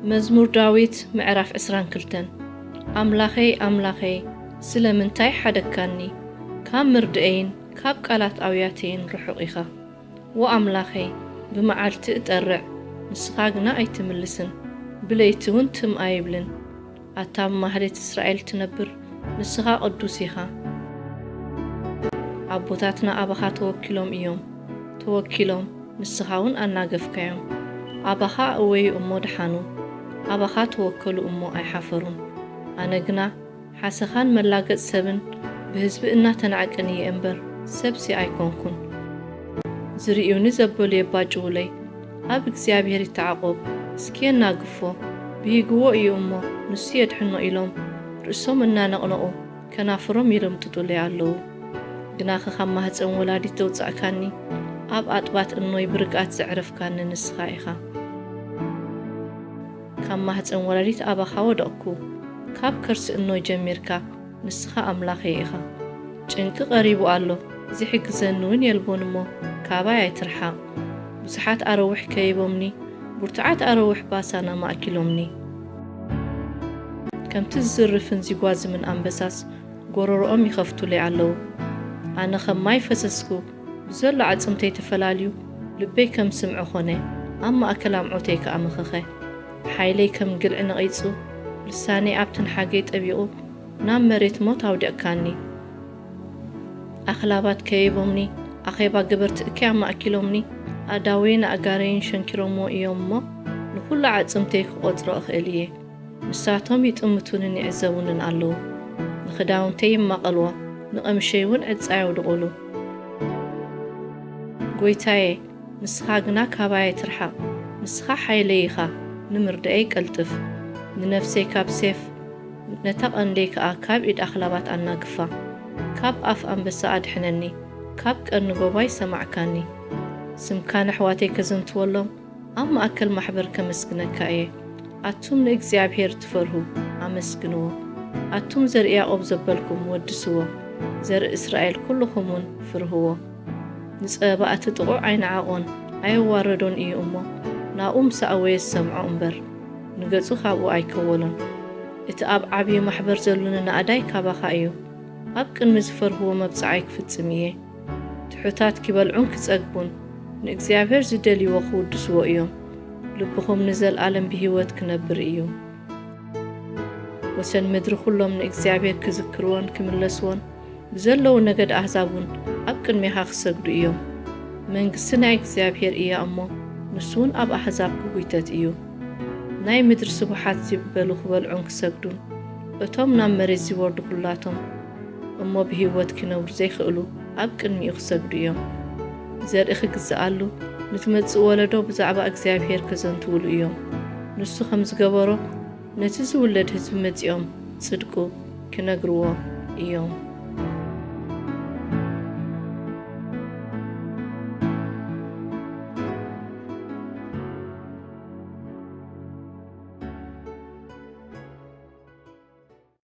مزمور داويت معرف عسران كلتن أملاخي سلمنتاي حدكاني كام مردئين كاب قالات أوياتين رحقيخا وأملاخي بمعالت اتقرع نسخاقنا أي تملسن بليتون تم آيبلن أتام مهلة إسرائيل تنبر نسخا قدوسيخا عبوتاتنا أبخا توكلهم نسخاون أناقفكيهم أبخا أوي أمو دحانو أبخا توكلو أمو أي حفرون أنا قنا حاسخان ملاقت سبن بهزب إنا تنعقني أمبر سبسي أيكونكن زريوني زبولي باجولي أب እግዚአብሔር ይተዓቆብ እስኪ ናግፎ ቢግዎ እዩ እሞ ንሱ የድሕኖ ኢሎም ርእሶም እናነቕነቑ ከናፍሮም ይርምጥጡለይ ኣለዉ ግና ካብ ማህፀን ወላዲት ተውፃእካኒ ኣብ ኣጥባት እኖይ ብርቃት ዘዕረፍካኒ ንስኻ ኢኻ ካብ ማህፀን ወላዲት ኣባኻ ወደቕኩ ካብ ከርሲ እኖይ ጀሚርካ ንስኻ ኣምላኸ ኢኻ ጭንቂ ቀሪቡ ኣሎ ዝሕግዘኒ እውን የልቦን እሞ ካባይ ኣይትርሓቕ ብዙሓት ኣረውሕ ከይቦምኒ ቡርትዓት ኣረውሕ ባሳና ማእኪሎምኒ ከምቲ ዝዝርፍን ዚጓዝምን ኣንበሳስ ጎረሮኦም ይኸፍቱለይ ኣለዉ ኣነ ከም ማይ ፈሰስኩ ብዘሎ ዓፅምተይ ተፈላልዩ ልበይ ከም ስምዖ ኾነ ኣብ ማእከል ኣምዖተይ ከዓ መኸኸ ሓይለይ ከም ግልዒ ነቒጹ ልሳነይ ኣብ ትንሓገይ ጠቢቑ ናብ መሬት ሞት ኣውዲቕካኒ ኣኽላባት ከይቦምኒ ኣኼባ ገበርቲ እክያ ማእኪሎምኒ ኣዳወይን ኣጋረይን ሸንኪሮሞ እዮም እሞ ንኹሉ ዓፅምተይ ክቖፅሮ እኽእል እየ ንሳቶም ይጥምቱንን ይዕዘቡንን ኣለዉ ንኽዳውንተይ ይማቐልዎ ንቐምሸይ እውን ዕፃ የውድቑሉ ጐይታየ ንስኻ ግና ካባየ ትርሓቕ ንስኻ ሓይለይ ኢኻ ንምርድአይ ቀልጥፍ ንነፍሰይ ካብ ሴፍ ነታ ቐንደይ ከዓ ካብ ኢድ ኣኽላባት ኣናግፋ ካብ ኣፍ ኣንበሳ ኣድሕነኒ ካብ ቀኒ ጎባይ ሰማዕካኒ ስምካን ኣሕዋተይ ከዘንትወሎም ኣብ ማእከል ማሕበር ከመስግነካ እየ ኣቱም ንእግዚኣብሔር ትፈርሁ ኣመስግንዎ ኣቱም ዘርኢ ያዕቆብ ዘበልኩም ወድስዎ ዘርኢ እስራኤል ኩልኹምን ፍርህዎ ንፀባእቲ ጥቑዕ ኣይንዓቖን ኣየዋረዶን እዩ እሞ ናብኡ ምሳኣወየ ዝሰምዖ እምበር ንገጹ ካብኡ ኣይከወሎን እቲ ኣብ ዓብዪ ማሕበር ዘሎ ንኣዳይ ካባኻ እዩ ኣብ ቅድሚ ዝፈርህዎ መብፅዓይ ክፍጽም እየ ትሑታት ክበልዑን ክጸግቡን ንእግዚኣብሔር ዝደልይዎ ክውድስዎ እዮም ልብኹም ንዘለኣለም ብሂወት ክነብር እዩ ወሰን ምድሪ ኩሎም ንእግዚኣብሔር ክዝክርዎን ክምለስዎን ብዘለዉ ነገድ ኣሕዛብን ኣብ ቅድሜኻ ክሰግዱ እዮም መንግስቲ ናይ እግዚኣብሔር እያ እሞ ንሱውን ኣብ ኣሕዛብ ክጉይተት እዩ ናይ ምድሪ ስቡሓት ዝብበሉ ክበልዑን ክሰግዱን እቶም ናብ መሬት ዝወርዱ ኩላቶም እሞ ብሂወት ክነብሩ ዘይኽእሉ ኣብ ቅድሚኡ ክሰግዱ እዮም ዘርኢ ክግዝኣሉ ንትመጽእ ወለዶ ብዛዕባ እግዚኣብሔር ከዘንትውሉ እዮም ንሱ ከም ዝገበሮ ነቲ ዝውለድ ህዝቢ መጺኦም ጽድቁ ክነግርዎ እዮም